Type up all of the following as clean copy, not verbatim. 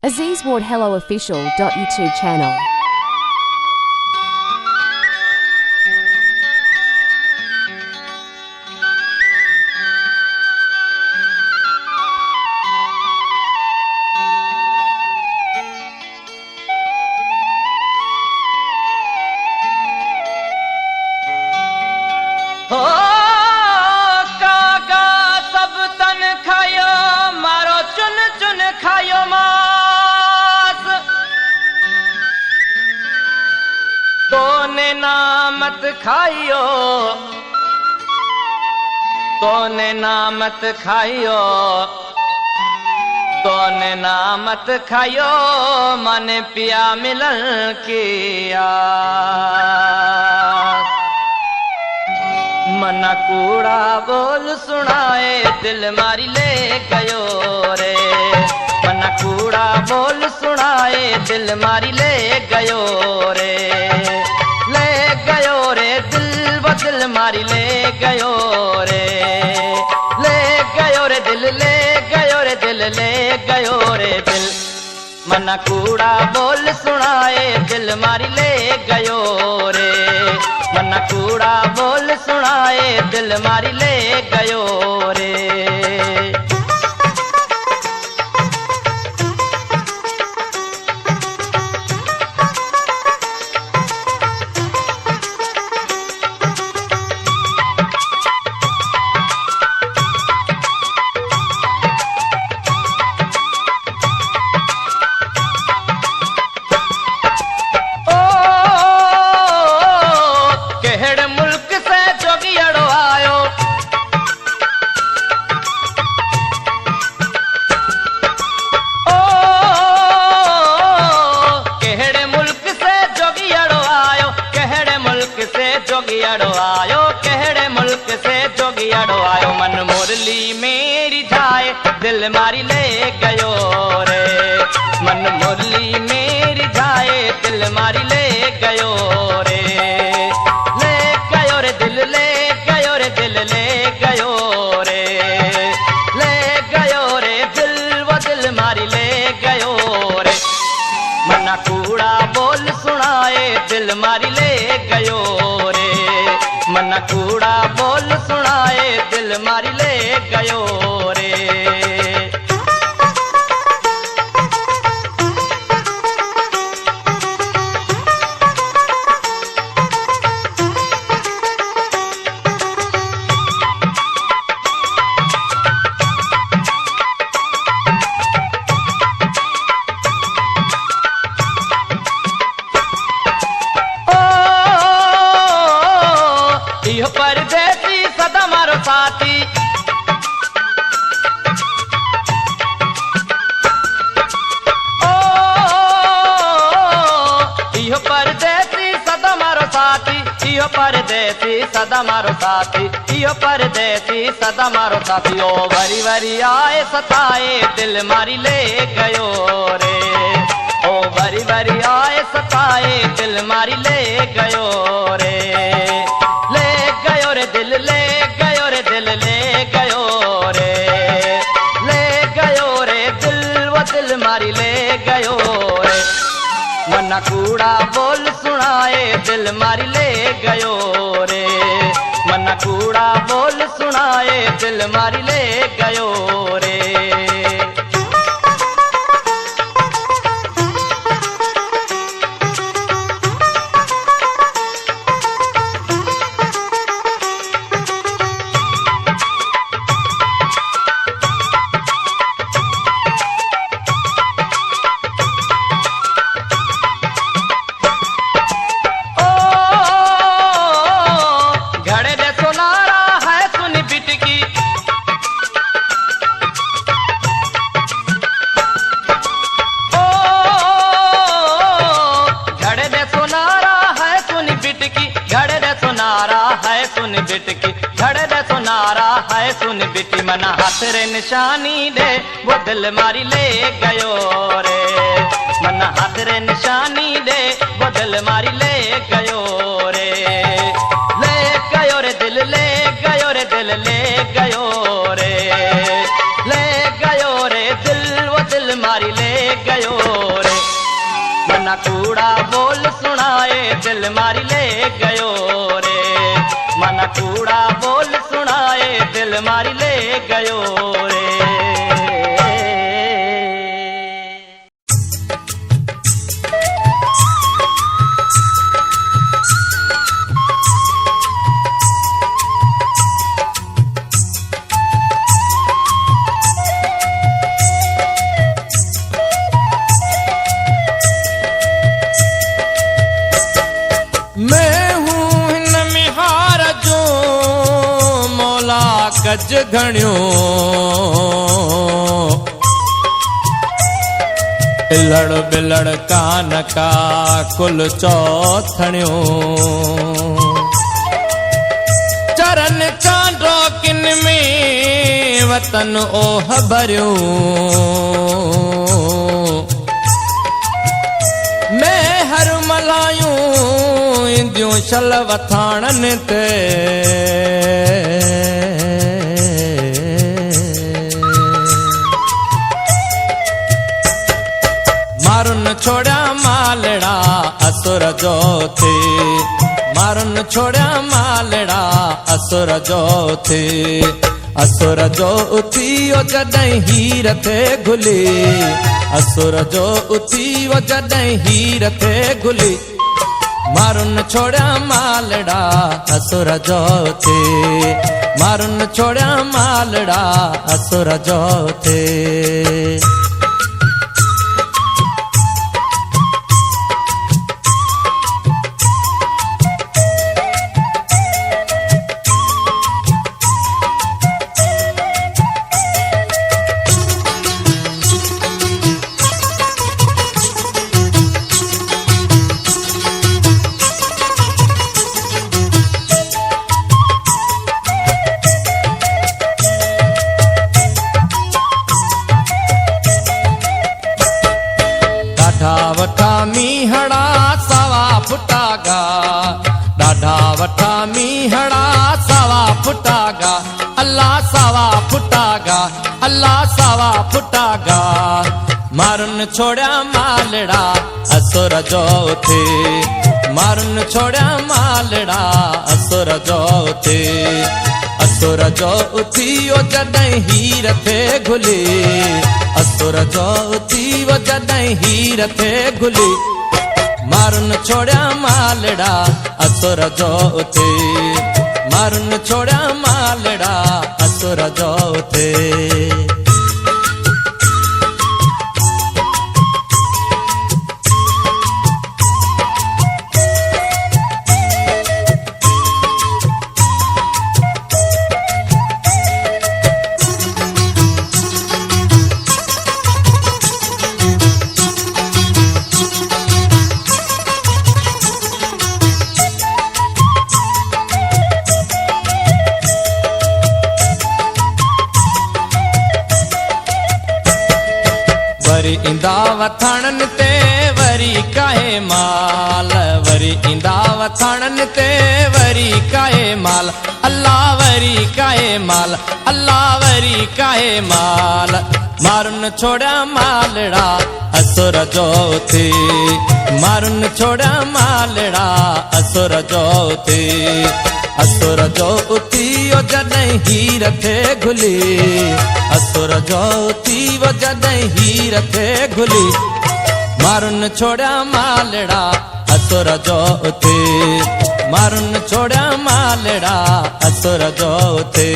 Aziz Ward Hello Official YouTube channel. हो कागा सब तन खायो मारो चुन चुन खायो मास तोने नामत खाइयो तोने नामत खाइयो तोने नामत खाइयो मन पिया मिलन किया मना कूड़ा बोल सुनाए दिल मारी ले गयो रे मना कूड़ा बोल सुनाए दिल मारी ले गयो रे दिल व दिल मारी ले गयो रे दिल ले गयो रे दिल ले गयो रे दिल मना कूड़ा बोल सुनाए दिल मारी ले गयो रे मना कूड़ा बोल सुनाए दिल मारी ले गयो रे जोगियाड़ो आयो कहड़े मुल्क से जोगियाड़ो आयो मन मुरली मेरी जाए दिल मारी ले गयो रे मन मुरली मेरी जाए दिल मारी ले गयो रे दिल ले गयो रे दिल ले गयो रे दिल वो दिल मारी ले गयो रे मना कूड़ा बोल सुनाए दिल मारी ले गयो रे मना कूड़ा बोल सुनाए दिल मारी ले गयो रे इहो परदेसी सदा मारो साथी इहो परदेसी सदा मारो साथी इहो परदेसी सदा मारो साथी इहो परदेसी सदा मारो साथी ओ वरी वरी आए सताए दिल मारी ले गयो रे ओ वरी वरी आए सताए दिल मारी ले गयो रे दिल ले गयो रे दिल ले गयो रे दिल वो दिल मारी ले गयो रे मना कूड़ा बोल सुनाए दिल मारी ले गयो रे मना कूड़ा बोल सुनाए दिल मारी ले गयो रे सुन बिटी मना हाथ रे निशानी दे वो दिल मारी ले गयो रे मना हाथ रे निशानी दे वो दिल मारी ले गयो रे दिल ले गयो रे दिल ले गयो रे दिल वो दिल मारी ले गयो रे। मना कूड़ा बोल सुनाए दिल मारी ले गयो रे। मना कूड़ा बोल सुनाए दिल मारी ले गयो रे। गज घणियो इलड़ बिलड़ कान का कुल चौथणियो चरन कांडो किन में वतन ओह भरियो मैं हर मलायूं इंदियूं शल वथाणन ते मारुन छोड़ा मालड़ा असुर जो थे। मारुन छोड़ा मालड़ा असुर जो थे। असुर जो उथियो जॾहिं हीर थे घुली। असुर जो उथियो जॾहिं हीर थे घुली। मारुन छोड़ा मालड़ा असुर जो थे। मारुन छोड़ा मालड़ा असुर जो थे। वठा मीहड़ा सवा फुटागा। ॾाढा वठा मीहड़ा सवा फुटागा। अल्लाह सवा फुटागा। अल्लाह सवा फुटागा। मारुन छोड़ा मालड़ा असुर जो थे। मारुन छोड़ा मालड़ा असुर जो थे। असुर जो उथियो जॾहिं हीर थे घुली। असुर जो उथियो जॾहिं हीर थे घुली। मारुन छोड़ा मालड़ा असुर जो थे। मारुन छोड़ा मालड़ा असुर जो थे। वरी इंदा वथाणन ते वरी काहे माल। वरी इंदा वथाणन ते वरी काहे माल। अल्लाह वरी काहे माल। अल्लाह वरी काहे माल। मारुन छोड़ा मालड़ा असुर जो थे। मारुन छोड़ा मालड़ा असुर जो थे। असुर जो उथियो जॾहिं हीर थे घुली। असुर जो उथियो जॾहिं हीर थे घुली। मारुन छोड़ा मालड़ा असुर जो थे। मारुन छोड़ा मालड़ा असुर जो थे।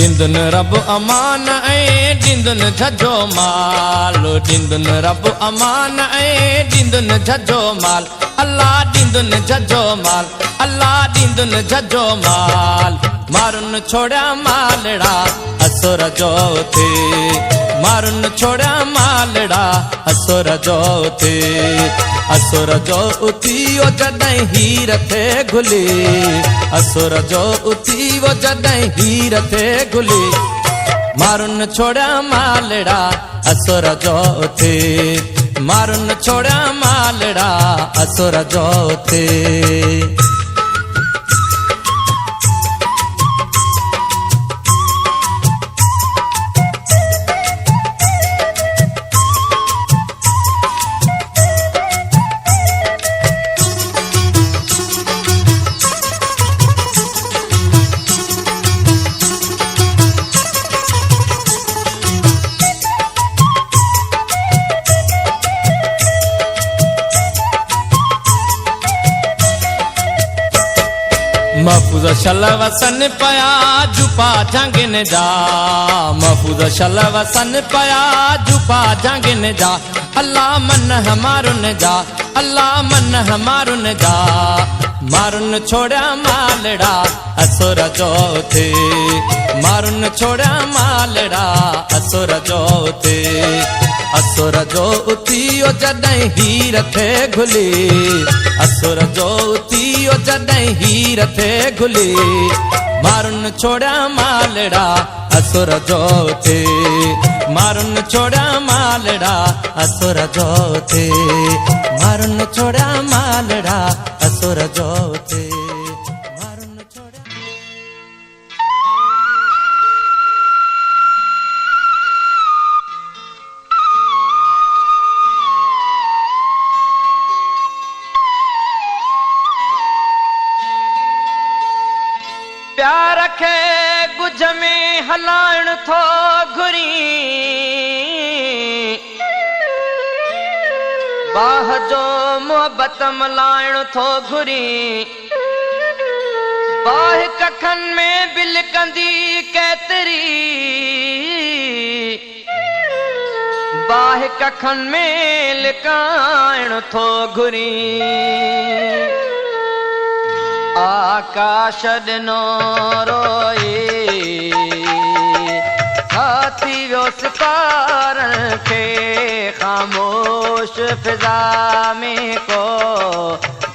ॾींदुन रब अमान ऐं ॾींदुन झझो माल। ॾींदुन रब अमान ऐं ॾींदुन झझो माल। अल्लाह ॾींदुन झझो माल। अल्लाह ॾींदुन झझो माल। मारुन छोड़ा मालड़ा असुर जो थे। मारुन छोड़ा मालड़ा असुर जो थे असुर जो उथी वो जॾहिं हीर थे घुली असुर जो उथी वो जॾहिं हीर थे घुली मारुन छोड़ा मालड़ा असुर जो थे मारुन छोड़ा मालड़ा असुर जो थे महफूज शलव सन पया जुपा जंगिन जा महफूज शलव सन पया जुपा जंगिन जा अल्लाह मन हमारुन जा अल्लाह मन हमारुन जा मारुन छोड़ा मालड़ा असुर जो थे मारुन छोड़ा मालड़ा असुर जो थे असुर जो उथी वो जॾहिं हीर थे घुली असुर जो उथी वो जॾहिं हीर थे घुली मारुन छोड़ा मालड़ा असुर जो थे मारुन छोड़ा मालड़ा असुर जो थे मारुन छोड़ा मालड़ा असुर जो थे मारुन छोड़ा प्यार खे गुज में हलाइण थो घुरी बाह जो मोहब्बत मलाइण थो घुरी बाह कखन में बिलकंदी केतरी बाह कखन में लिकाइण थो घुरी आकाश ॾिनो रोई हाथी वियो सितारनि खे ख़ामोश फिज़ा में को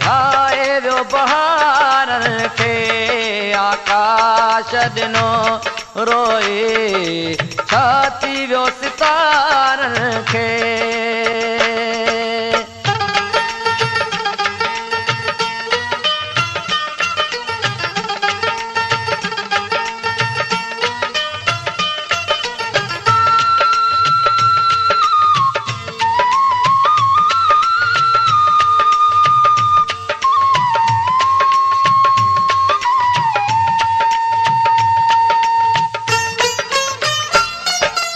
ठाहे वियो बहारनि खे आकाश ॾिनो रोई हाथी वियो सितारनि खे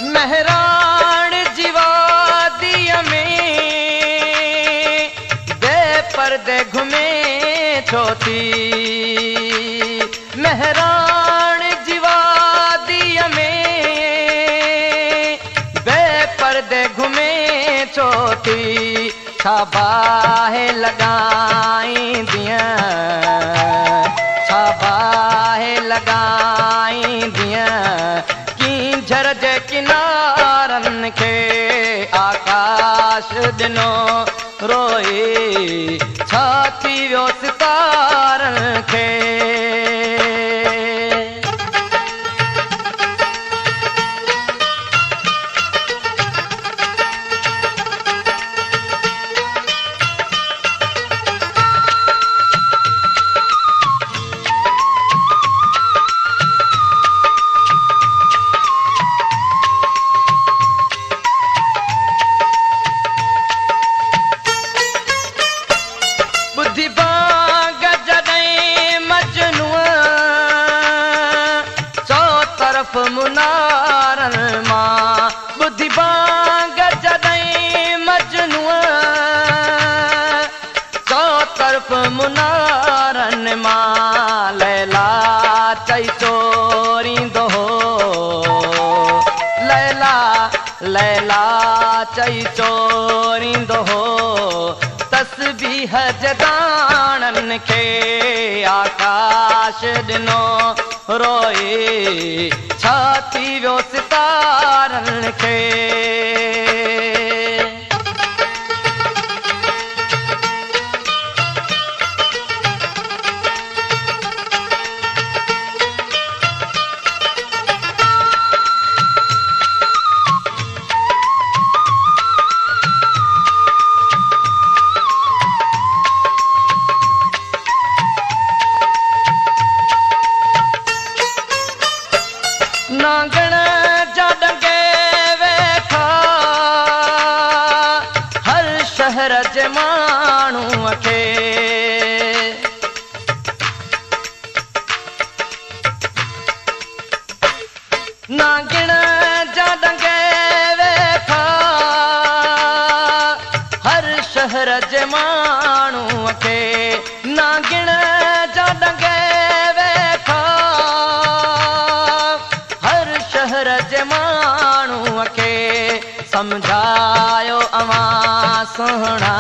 महराण जीवादीअ में बेपर्दे घुमे छो थी महराण जीवादीअ में बेपर्दे घुमे छो थी छा बाहि लॻाईंदीअ छा बाहि लॻाईंदीअ कींझर जे किनारनि खे आकाश ॾिनो रोई छा थी वियो सितारनि खे मुनारन मां बुद्धि बांग जॾहिं मजनूअ सौ तरफ़ मुनारन मां लैला चई चोरींदो लैला लैला चई चोरींदो तस्बीह जदाननि खे आका आकाश ॾिनो रोई छा थी वियो सितारनि खे नांगण जा डंगे वेठा हर शहर जे माण्हूअ खे नांगण जा डंगे वेठा हर शहर जे माण्हूअ खे नांगण जा डंगे माण्हूअ खे समझायो अवां सुहिणा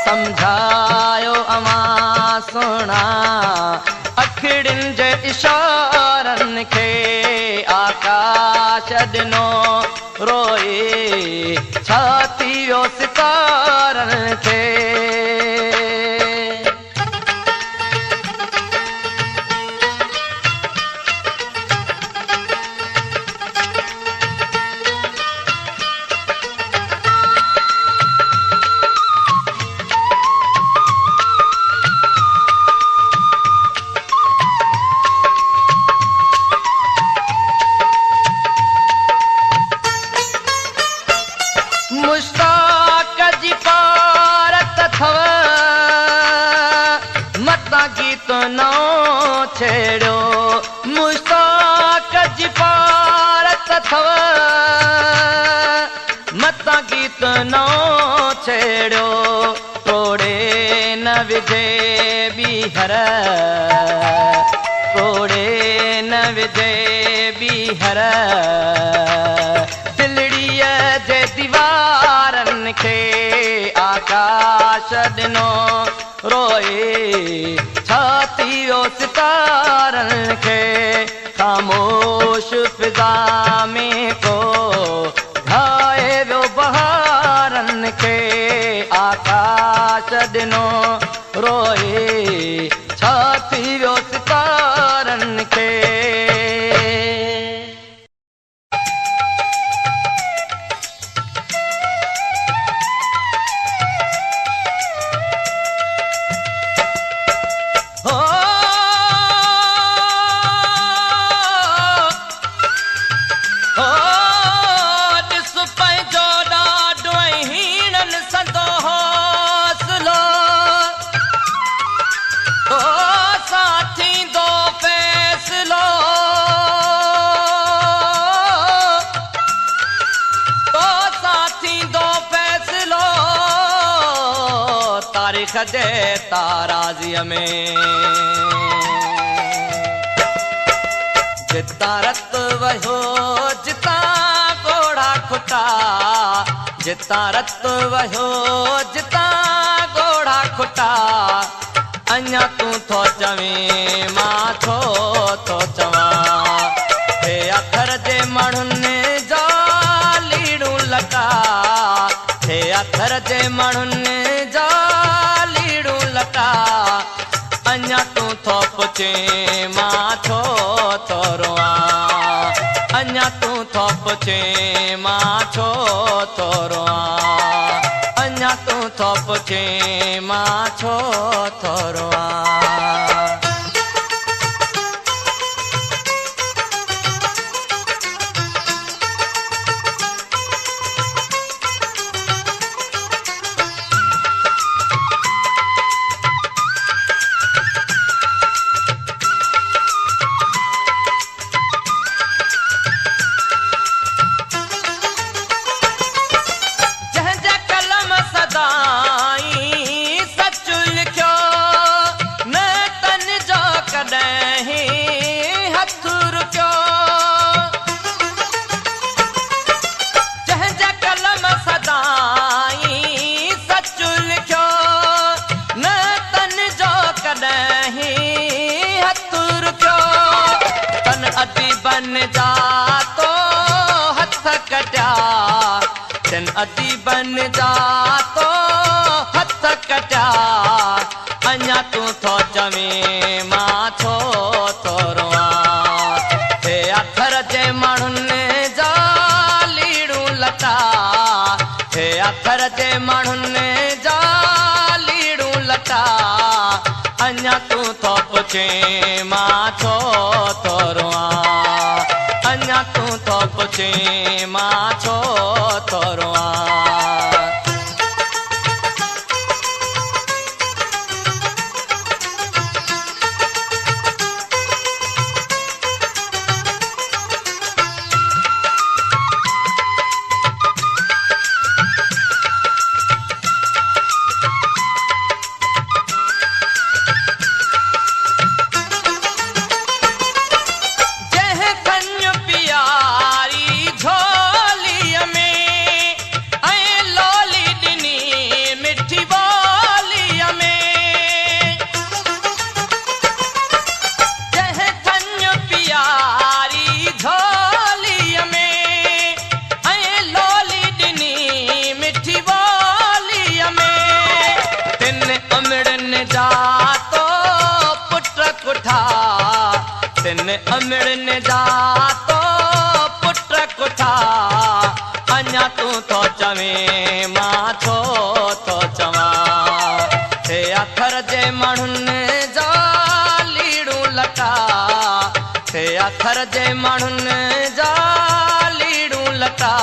समझायो अवां सुहिणा अखिड़ियुनि जे इशारनि खे आकाश ॾिनो रोई छा थी वियो सितारनि खे मुश्ताक जी पारत थव मता गीत नओ छेड़ो मुश्ताक जी पारत थव मता गीत नओ छेड़ो तोड़े न विझे बीहर तोड़े न विझे बीहर दिलड़ीअ जे दीवारनि खे आकाश ॾिनो रोई छा थी वियो सितारनि खे ख़ामोश फिज़ा में को ढाए वियो बहारनि खे आकाश ॾिनो रोई छा थी वियो सितारनि खे तारीख़ जे ताराज़ीअ में जितां रत वयो जितां घोड़ा खुटा जितां रत वयो जितां घोड़ा खुटा अञा तूं थो चवें मां छो थो चवां हे अखर जे माण्हुनि जा लीड़ूं लटा हे अखर जे माण्हुनि जा लीड़ूं लटा अञा तूं थो पुछे मां छो थो रोआं अञा तूं थो पुछे मां छो थो रोआं अञा तूं थो पुछे मां छो थो रोआं जंहिंजे कलम सदाई सच लिखियो अदीबन जा तो हथ कटिया तिन अदीबन जा तो हथ कटिया अञा तूं थो चवें मां छो थो रोवां हे अखर जे माण्हुनि जा लीड़ूं लटा हे अखर जे माण्हुनि जा लीड़ूं लटा अञा तूं थो पुछें मां छो थो रोवां अञा तूं थो पुछें मां छो थो रोवां तिन अमिड़न जा तो पुट कुठा अञा तूं थो चवें मां छो थो चवां हे अखर जे माण्हुनि जा लीड़ूं लटा हे अखर जे माण्हुनि जा लीड़ूं लटा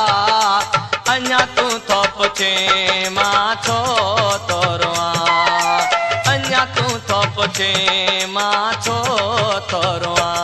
अञा तूं थो पुछें मां छो थो रोवां अञा तूं थो पुछें मां छो थो रोवां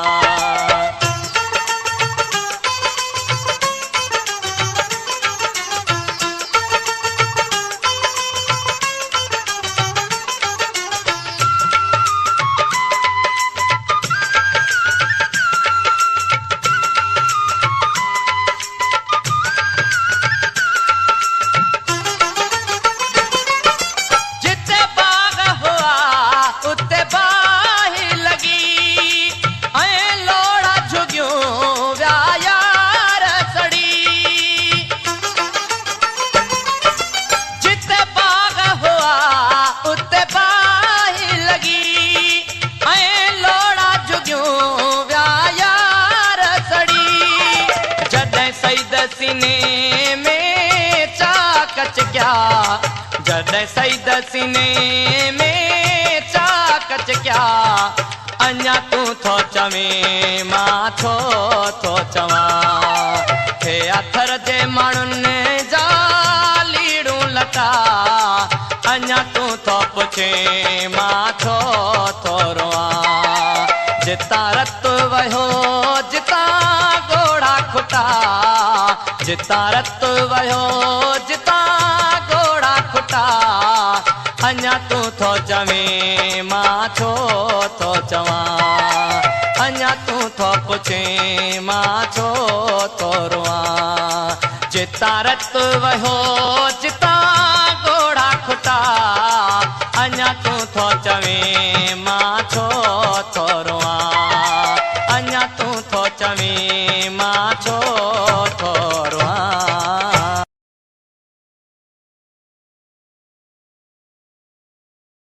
सीने में चाकच क्या जॾहिं सईद सीने में चाकच क्या अञा तूं थो चवें मां छो थो चवां हे अथर जे माण्हुनि जा लीड़ूं लटा अञा तूं थो पुछें मां छो थो रोवां जितां रत वयो जितां घोड़ा खुटा जितां रत वयो जितां घोड़ा खुटा अञा तूं थो चवें मां छो थो चवां अञा तूं थो पुछें मां छो थो रोवां जितां रत वयो जितां घोड़ा खुटा अञा तूं थो चवें